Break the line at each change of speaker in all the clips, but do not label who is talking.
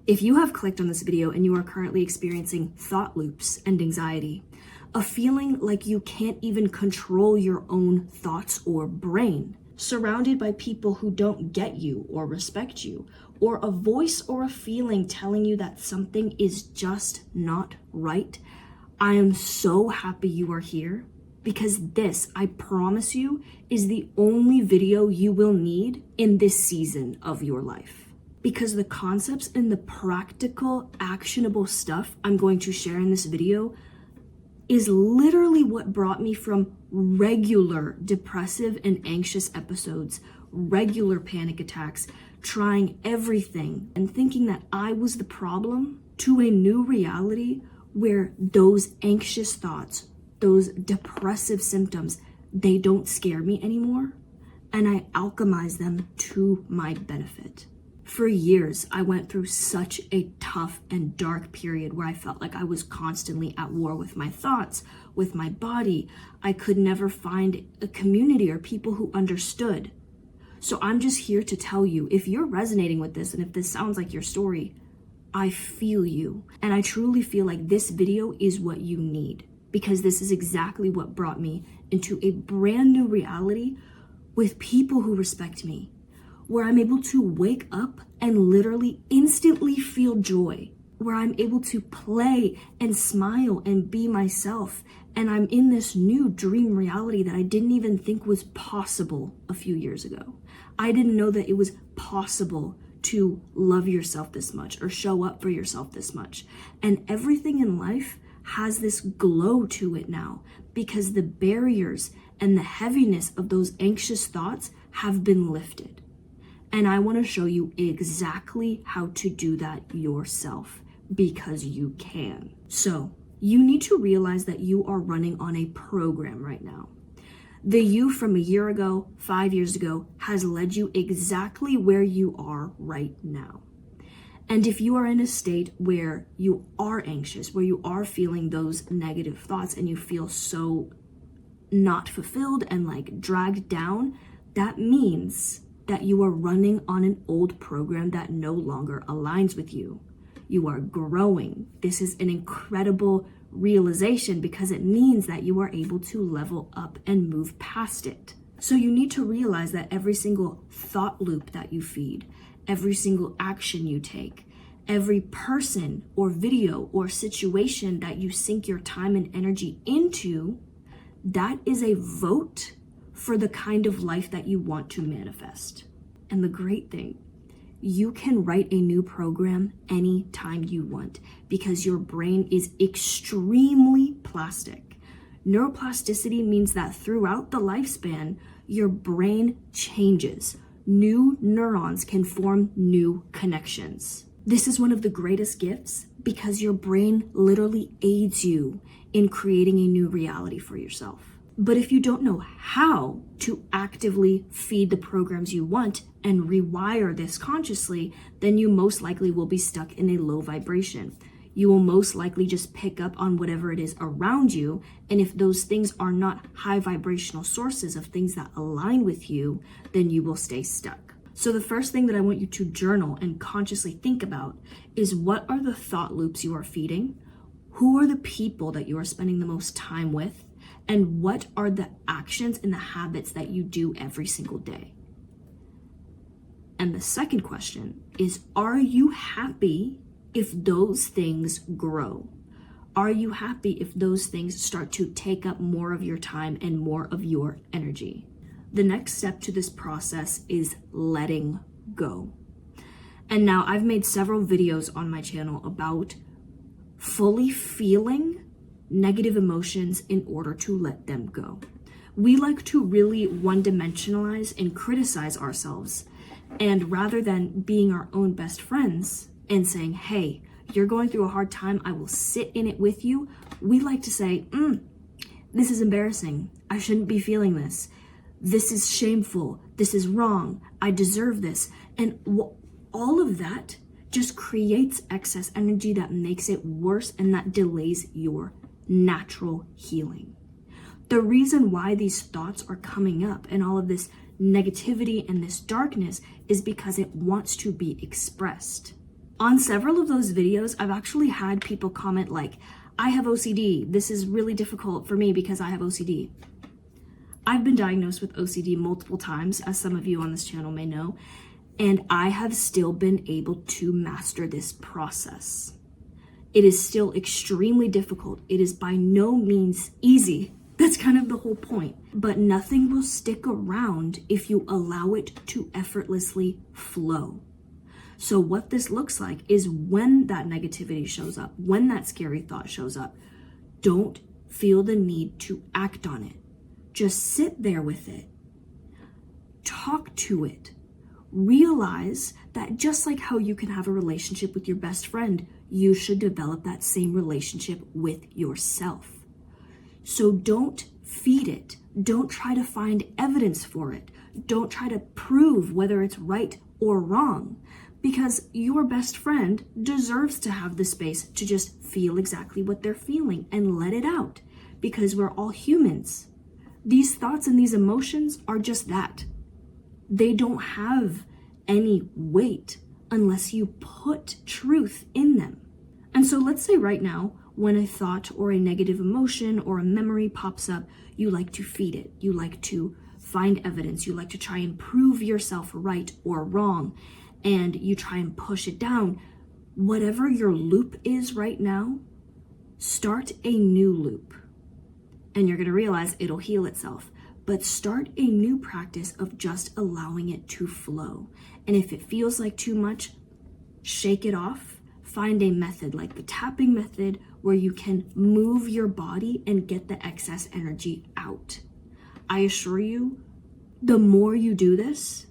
If you have clicked on this video and you are currently experiencing thought loops and anxiety, a feeling like you can't even control your own thoughts or brain, surrounded by people who don't get you or respect you, or a voice or a feeling telling you that something is just not right, I am so happy you are here, because this, I promise you, is the only video you will need in this season of your life. Because the concepts and the practical, actionable stuff I'm going to share in this video is literally what brought me from regular depressive and anxious episodes, regular panic attacks, trying everything and thinking that I was the problem, to a new reality where those anxious thoughts, those depressive symptoms, they don't scare me anymore, and I alchemize them to my benefit. For years, I went through such a tough and dark period where I felt like I was constantly at war with my thoughts, with my body. I could never find a community or people who understood. So I'm just here to tell you, if you're resonating with this and if this sounds like your story, I feel you. And I truly feel like this video is what you need, because this is exactly what brought me into a brand new reality with people who respect me, where I'm able to wake up and literally instantly feel joy, where I'm able to play and smile and be myself. And I'm in this new dream reality that I didn't even think was possible a few years ago. I didn't know that it was possible to love yourself this much or show up for yourself this much. And everything in life has this glow to it now, because the barriers and the heaviness of those anxious thoughts have been lifted. And I want to show you exactly how to do that yourself, because you can. So you need to realize that you are running on a program right now. The you from a year ago, 5 years ago, has led you exactly where you are right now. And if you are in a state where you are anxious, where you are feeling those negative thoughts and you feel so not fulfilled and like dragged down, that means that you are running on an old program that no longer aligns with you. You are growing. This is an incredible realization, because it means that you are able to level up and move past it. So you need to realize that every single thought loop that you feed, every single action you take, every person or video or situation that you sink your time and energy into, that is a vote for the kind of life that you want to manifest. And the great thing, you can write a new program anytime you want, because your brain is extremely plastic. Neuroplasticity means that throughout the lifespan, your brain changes. New neurons can form new connections. This is one of the greatest gifts, because your brain literally aids you in creating a new reality for yourself. But if you don't know how to actively feed the programs you want and rewire this consciously, then you most likely will be stuck in a low vibration. You will most likely just pick up on whatever it is around you. And if those things are not high vibrational sources of things that align with you, then you will stay stuck. So the first thing that I want you to journal and consciously think about is, what are the thought loops you are feeding? Who are the people that you are spending the most time with? And what are the actions and the habits that you do every single day? And the second question is, are you happy if those things grow? Are you happy if those things start to take up more of your time and more of your energy? The next step to this process is letting go. And now I've made several videos on my channel about fully feeling negative emotions in order to let them go. We like to really one-dimensionalize and criticize ourselves. And rather than being our own best friends and saying, hey, you're going through a hard time, I will sit in it with you, we like to say, this is embarrassing. I shouldn't be feeling this. This is shameful. This is wrong. I deserve this. And all of that just creates excess energy that makes it worse and that delays your natural healing. The reason why these thoughts are coming up and all of this negativity and this darkness is because it wants to be expressed. On several of those videos, I've actually had people comment like, I have OCD. This is really difficult for me because I have OCD. I've been diagnosed with OCD multiple times, as some of you on this channel may know, and I have still been able to master this process. It is still extremely difficult. It is by no means easy. That's kind of the whole point. But nothing will stick around if you allow it to effortlessly flow. So what this looks like is when that negativity shows up, when that scary thought shows up, don't feel the need to act on it. Just sit there with it. Talk to it. Realize that just like how you can have a relationship with your best friend, you should develop that same relationship with yourself. So don't feed it. Don't try to find evidence for it. Don't try to prove whether it's right or wrong, because your best friend deserves to have the space to just feel exactly what they're feeling and let it out, because we're all humans. These thoughts and these emotions are just that. They don't have any weight unless you put truth in them. And so let's say right now, when a thought or a negative emotion or a memory pops up, you like to feed it. You like to find evidence. You like to try and prove yourself right or wrong. And you try and push it down. Whatever your loop is right now, start a new loop. And you're going to realize it'll heal itself. But start a new practice of just allowing it to flow. And if it feels like too much, shake it off. Find a method like the tapping method where you can move your body and get the excess energy out. I assure you, the more you do this,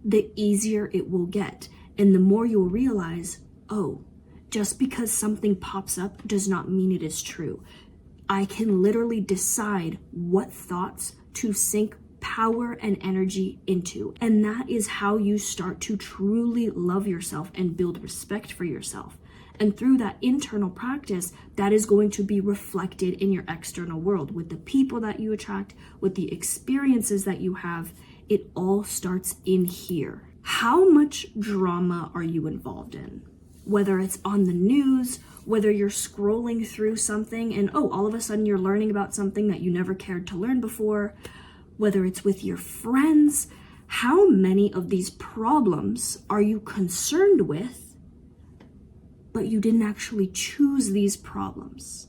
the easier it will get. And the more you'll realize, oh, just because something pops up does not mean it is true. I can literally decide what thoughts to sink power and energy into. And that is how you start to truly love yourself and build respect for yourself. And through that internal practice, that is going to be reflected in your external world with the people that you attract, with the experiences that you have. It all starts in here. How much drama are you involved in? Whether it's on the news, whether you're scrolling through something and all of a sudden you're learning about something that you never cared to learn before, whether it's with your friends, how many of these problems are you concerned with, but you didn't actually choose these problems?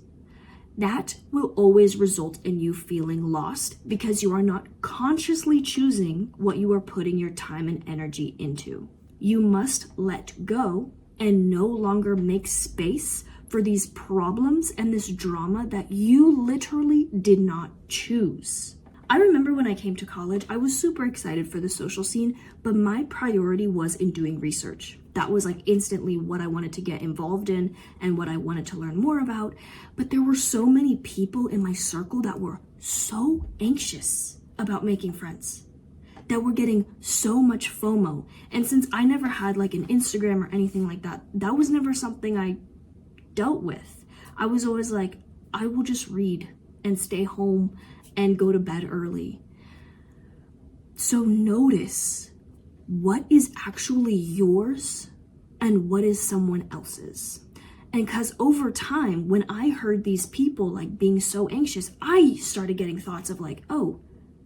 That will always result in you feeling lost because you are not consciously choosing what you are putting your time and energy into. You must let go and no longer make space for these problems and this drama that you literally did not choose. I remember when I came to college, I was super excited for the social scene, but my priority was in doing research. That was like instantly what I wanted to get involved in and what I wanted to learn more about. But there were so many people in my circle that were so anxious about making friends, that were getting so much FOMO. And since I never had like an Instagram or anything like that, that was never something I dealt with. I was always like, I will just read and stay home and go to bed early. So notice what is actually yours and what is someone else's. And because over time, when I heard these people like being so anxious, I started getting thoughts of like, oh,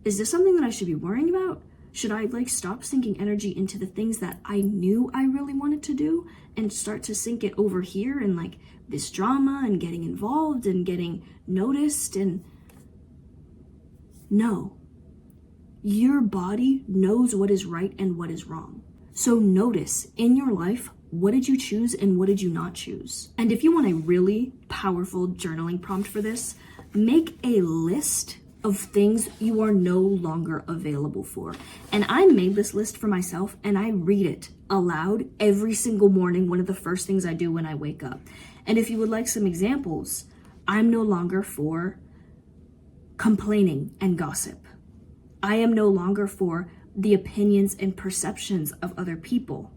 is this something that I should be worrying about? Should I like stop sinking energy into the things that I knew I really wanted to do and start to sink it over here and like this drama and getting involved and getting noticed? And no, your body knows what is right and what is wrong. So notice in your life, what did you choose and what did you not choose? And if you want a really powerful journaling prompt for this, make a list of things you are no longer available for. And I made this list for myself and I read it aloud every single morning, one of the first things I do when I wake up. And if you would like some examples, I'm no longer for complaining and gossip. I am no longer for the opinions and perceptions of other people.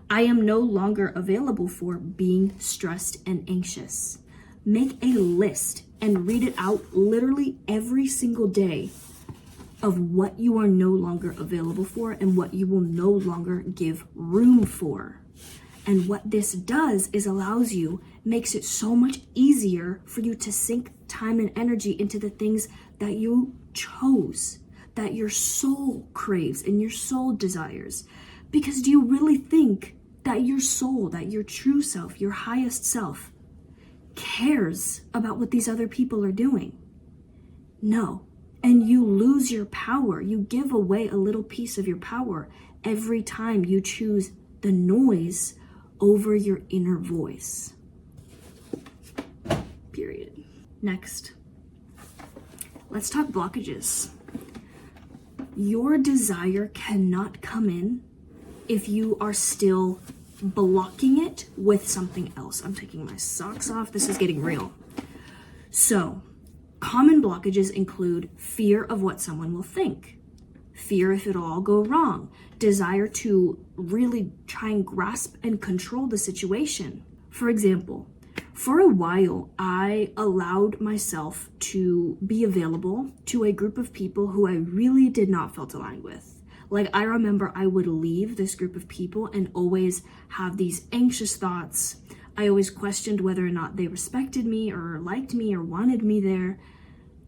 I am no longer available for being stressed and anxious. Make a list and read it out literally every single day of what you are no longer available for and what you will no longer give room for. And what this does is makes it so much easier for you to sink time and energy into the things that you chose, that your soul craves and your soul desires. Because do you really think that your soul, that your true self, your highest self, cares about what these other people are doing? No. And you lose your power. You give away a little piece of your power every time you choose the noise over your inner voice. Period. Next, let's talk blockages. Your desire cannot come in if you are still blocking it with something else. I'm taking my socks off. This is getting real. So, common blockages include fear of what someone will think, fear if it'll all go wrong, desire to really try and grasp and control the situation. For example, for a while, I allowed myself to be available to a group of people who I really did not feel aligned with. Like, I remember I would leave this group of people and always have these anxious thoughts. I always questioned whether or not they respected me or liked me or wanted me there.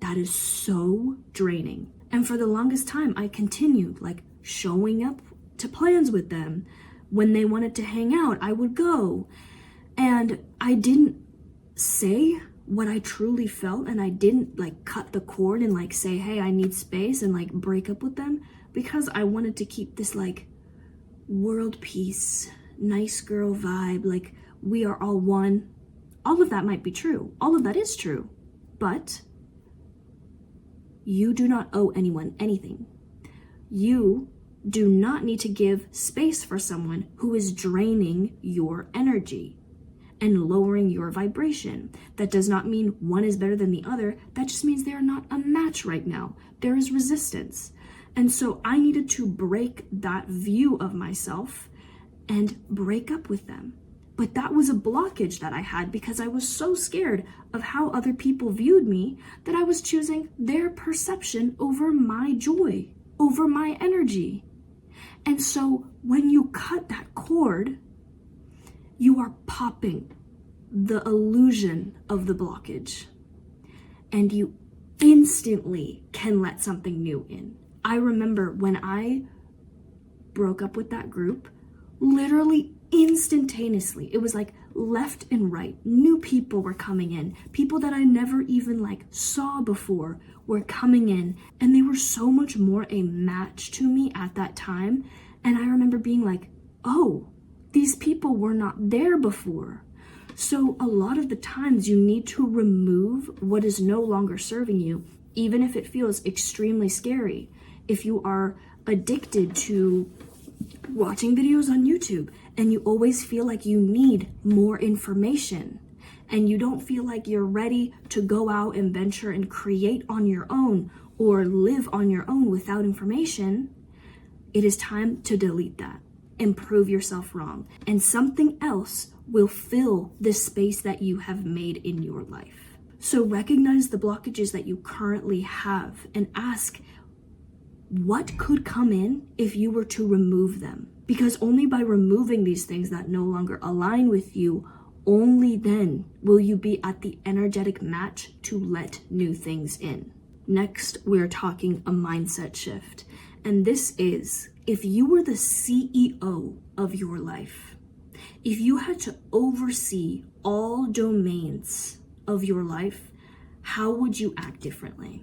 That is so draining. And for the longest time, I continued like showing up to plans with them. When they wanted to hang out, I would go. And I didn't say what I truly felt, and I didn't like cut the cord and like say, hey, I need space, and like break up with them, because I wanted to keep this like world peace, nice girl vibe, like we are all one. All of that might be true. All of that is true. But you do not owe anyone anything. You do not need to give space for someone who is draining your energy and lowering your vibration. That does not mean one is better than the other. That just means they are not a match right now. There is resistance. And so I needed to break that view of myself and break up with them. But that was a blockage that I had because I was so scared of how other people viewed me that I was choosing their perception over my joy, over my energy. And so when you cut that cord, you are popping the illusion of the blockage, and you instantly can let something new in. I remember when I broke up with that group, literally instantaneously, it was like left and right, new people were coming in, people that I never even like saw before were coming in, and they were so much more a match to me at that time. And I remember being like, oh, these people were not there before. So a lot of the times you need to remove what is no longer serving you, even if it feels extremely scary. If you are addicted to watching videos on YouTube and you always feel like you need more information and you don't feel like you're ready to go out and venture and create on your own or live on your own without information, it is time to delete that and prove yourself wrong. And something else will fill the space that you have made in your life. So recognize the blockages that you currently have and ask, what could come in if you were to remove them? Because only by removing these things that no longer align with you, only then will you be at the energetic match to let new things in. Next, we're talking a mindset shift. And this is, if you were the CEO of your life, if you had to oversee all domains of your life, how would you act differently?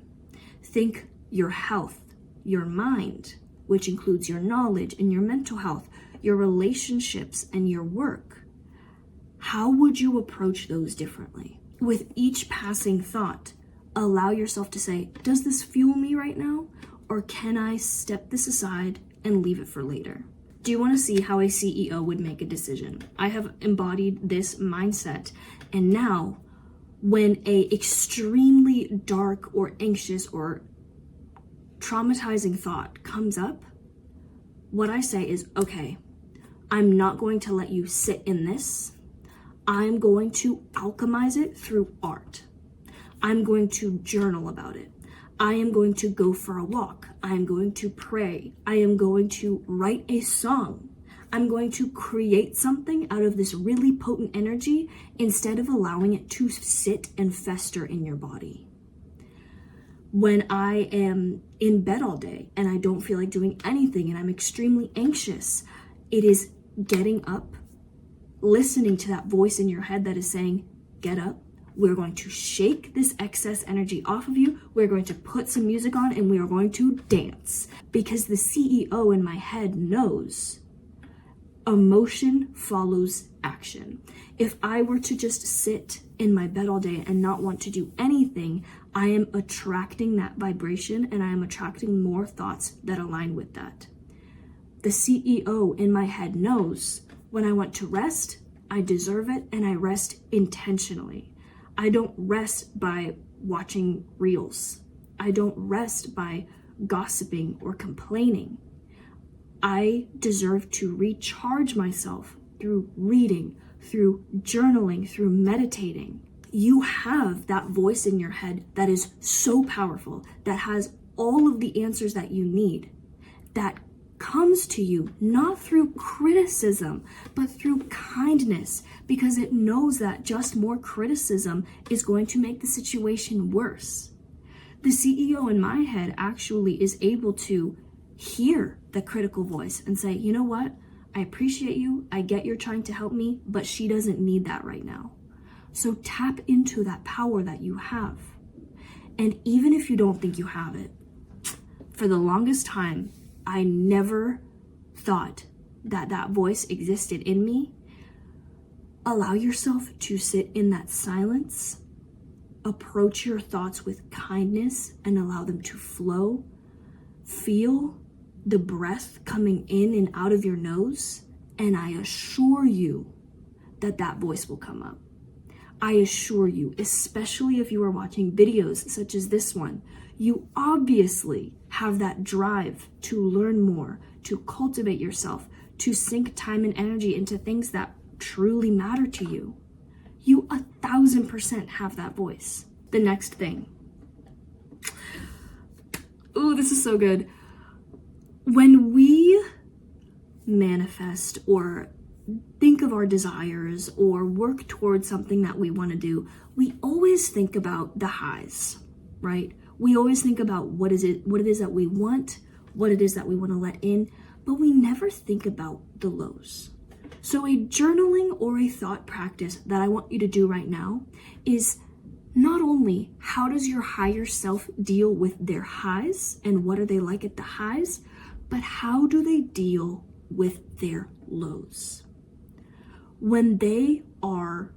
Think your health, your mind, which includes your knowledge and your mental health, your relationships and your work. How would you approach those differently? With each passing thought, allow yourself to say, does this fuel me right now? Or can I step this aside and leave it for later? Do you want to see how a CEO would make a decision? I have embodied this mindset, and now when a extremely dark or anxious or traumatizing thought comes up, what I say is, okay, I'm not going to let you sit in this. I'm going to alchemize it through art. I'm going to journal about it. I am going to go for a walk. I am going to pray. I am going to write a song. I'm going to create something out of this really potent energy instead of allowing it to sit and fester in your body. When I am in bed all day and I don't feel like doing anything and I'm extremely anxious, it is getting up, listening to that voice in your head that is saying, get up. We're going to shake this excess energy off of you. We're going to put some music on and we are going to dance. Because the CEO in my head knows emotion follows action. If I were to just sit in my bed all day and not want to do anything, I am attracting that vibration and I am attracting more thoughts that align with that. The CEO in my head knows when I want to rest, I deserve it and I rest intentionally. I don't rest by watching reels. I don't rest by gossiping or complaining. I deserve to recharge myself through reading, through journaling, through meditating. You have that voice in your head that is so powerful, that has all of the answers that you need, that comes to you not through criticism, but through kindness, because it knows that just more criticism is going to make the situation worse. The CEO in my head actually is able to hear the critical voice and say, you know what? I appreciate you. I get you're trying to help me, but she doesn't need that right now. So tap into that power that you have. And even if you don't think you have it, for the longest time, I never thought that that voice existed in me. Allow yourself to sit in that silence, approach your thoughts with kindness and allow them to flow. Feel the breath coming in and out of your nose, and I assure you that that voice will come up. I assure you, especially if you are watching videos such as this one, you obviously have that drive to learn more, to cultivate yourself, to sink time and energy into things that truly matter to you. You 1,000% have that voice. The next thing. Ooh, this is so good. When we manifest or think of our desires or work towards something that we want to do, we always think about the highs, right? We always think about what it is that we want, what it is that we want to let in, but we never think about the lows. So a journaling or a thought practice that I want you to do right now is not only how does your higher self deal with their highs and what are they like at the highs, but how do they deal with their lows? When they are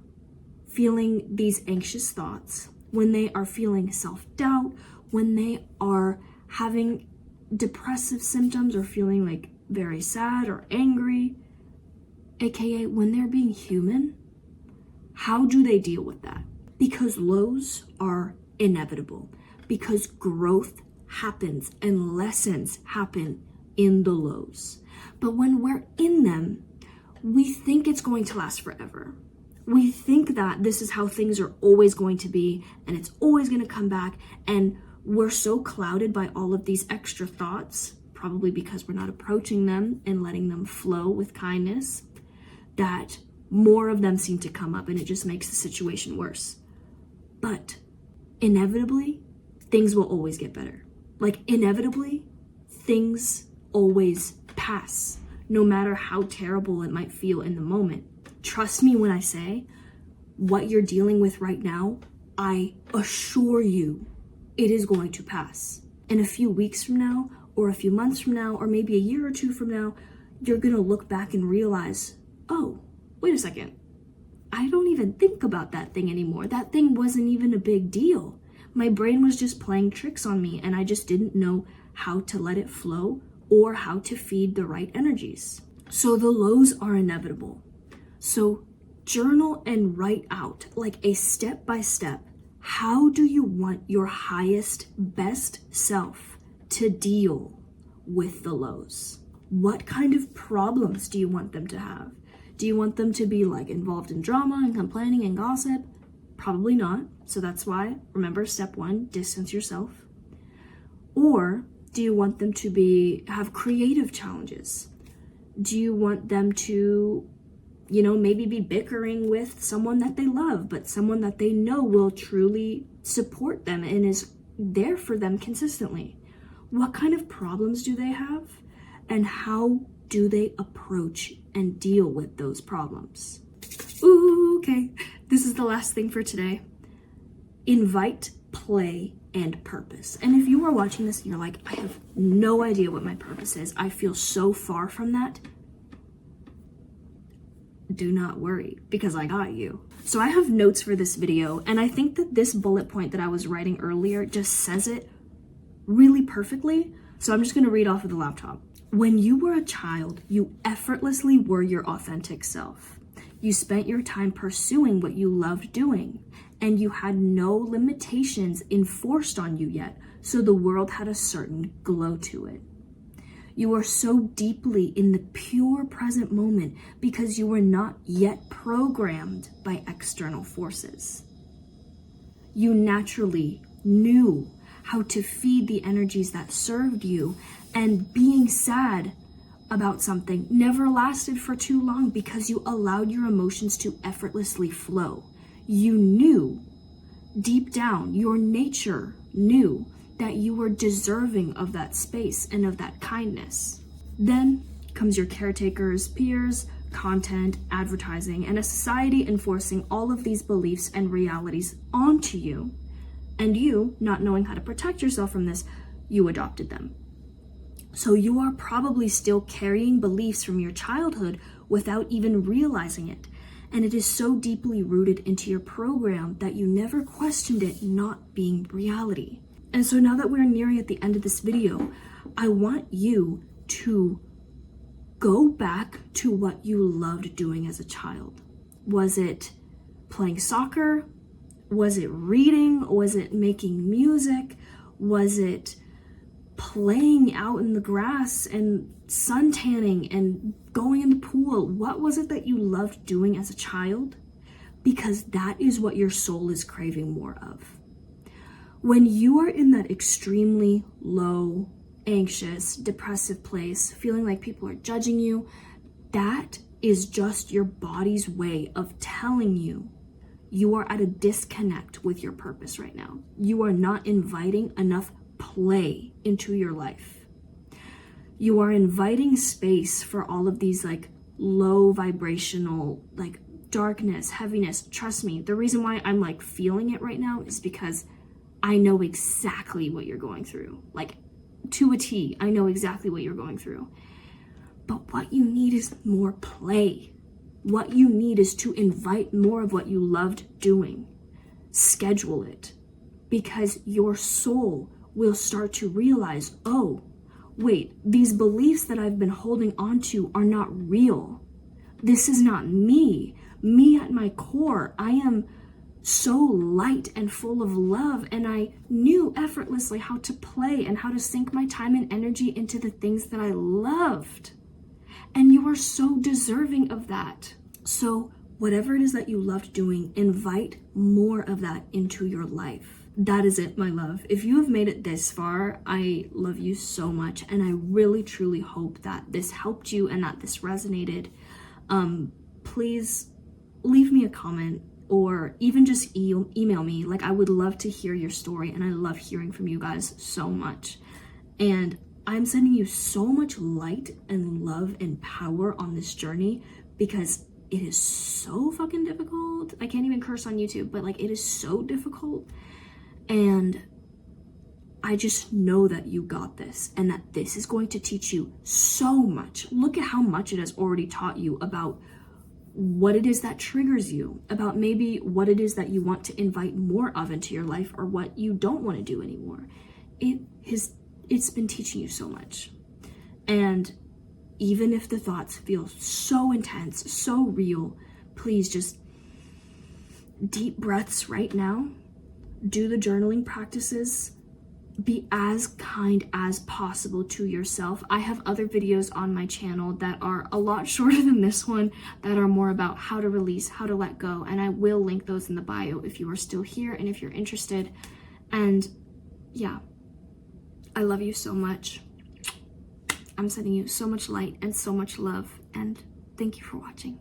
feeling these anxious thoughts, when they are feeling self-doubt, when they are having depressive symptoms or feeling like very sad or angry, aka when they're being human, how do they deal with that? Because lows are inevitable, because growth happens and lessons happen in the lows. But when we're in them, we think it's going to last forever. We think that this is how things are always going to be and it's always going to come back, and we're so clouded by all of these extra thoughts, probably because we're not approaching them and letting them flow with kindness, that more of them seem to come up and it just makes the situation worse. But inevitably, things will always get better. Like inevitably, things always pass, no matter how terrible it might feel in the moment. Trust me when I say what you're dealing with right now, I assure you it is going to pass. In a few weeks from now, or a few months from now, or maybe a year or two from now, you're gonna look back and realize, oh, wait a second. I don't even think about that thing anymore. That thing wasn't even a big deal. My brain was just playing tricks on me and I just didn't know how to let it flow or how to feed the right energies. So the lows are inevitable. So journal and write out like a step by step. How do you want your highest, best self to deal with the lows? What kind of problems do you want them to have? Do you want them to be like involved in drama and complaining and gossip? Probably not. So that's why, remember, step 1, distance yourself. Or do you want them to have creative challenges? Do you want them to, maybe be bickering with someone that they love, but someone that they know will truly support them and is there for them consistently? What kind of problems do they have? And how do they approach and deal with those problems? Ooh, okay. This is the last thing for today. Invite play and purpose. And if you are watching this and you're like, I have no idea what my purpose is, I feel so far from that, do not worry, because I got you. So I have notes for this video, and I think that this bullet point that I was writing earlier just says it really perfectly. So I'm just going to read off of the laptop. When you were a child, you effortlessly were your authentic self. You spent your time pursuing what you loved doing, and you had no limitations enforced on you yet, so the world had a certain glow to it. You are so deeply in the pure present moment because you were not yet programmed by external forces. You naturally knew how to feed the energies that served you, and being sad about something never lasted for too long because you allowed your emotions to effortlessly flow. You knew, deep down, your nature knew that you were deserving of that space and of that kindness. Then comes your caretakers, peers, content, advertising, and a society enforcing all of these beliefs and realities onto you. And you, not knowing how to protect yourself from this, you adopted them. So you are probably still carrying beliefs from your childhood without even realizing it. And it is so deeply rooted into your program that you never questioned it not being reality. And so now that we're nearing at the end of this video, I want you to go back to what you loved doing as a child. Was it playing soccer? Was it reading? Was it making music? Was it playing out in the grass and sun tanning and going in the pool? What was it that you loved doing as a child? Because that is what your soul is craving more of. When you are in that extremely low, anxious, depressive place, feeling like people are judging you, that is just your body's way of telling you you are at a disconnect with your purpose right now. You are not inviting enough play into your life. You are inviting space for all of these low vibrational, darkness, heaviness. Trust me, the reason why I'm feeling it right now is because I know exactly what you're going through. To a T, I know exactly what you're going through. But what you need is more play. What you need is to invite more of what you loved doing. Schedule it. Because your soul will start to realize, oh, wait, these beliefs that I've been holding on to are not real. This is not me. Me at my core, I am so light and full of love, and I knew effortlessly how to play and how to sink my time and energy into the things that I loved. And you are so deserving of that. So whatever it is that you loved doing, invite more of that into your life. That is it, my love. If you have made it this far, I love you so much, and I really truly hope that this helped you and that this resonated. Please leave me a comment, or even just email me. I would love to hear your story, and I love hearing from you guys so much. And I'm sending you so much light and love and power on this journey, because it is so fucking difficult. I can't even curse on YouTube, but it is so difficult. And I just know that you got this, and that this is going to teach you so much. Look at how much it has already taught you about what it is that triggers you, about maybe what it is that you want to invite more of into your life, or what you don't want to do anymore. It's been teaching you so much. And even if the thoughts feel so intense, so real, please just deep breaths right now. Do the journaling practices. Be as kind as possible to yourself. I have other videos on my channel that are a lot shorter than this one, that are more about how to release, how to let go, and I will link those in the bio if you are still here and if you're interested. And yeah, I love you so much. I'm sending you so much light and so much love, and thank you for watching.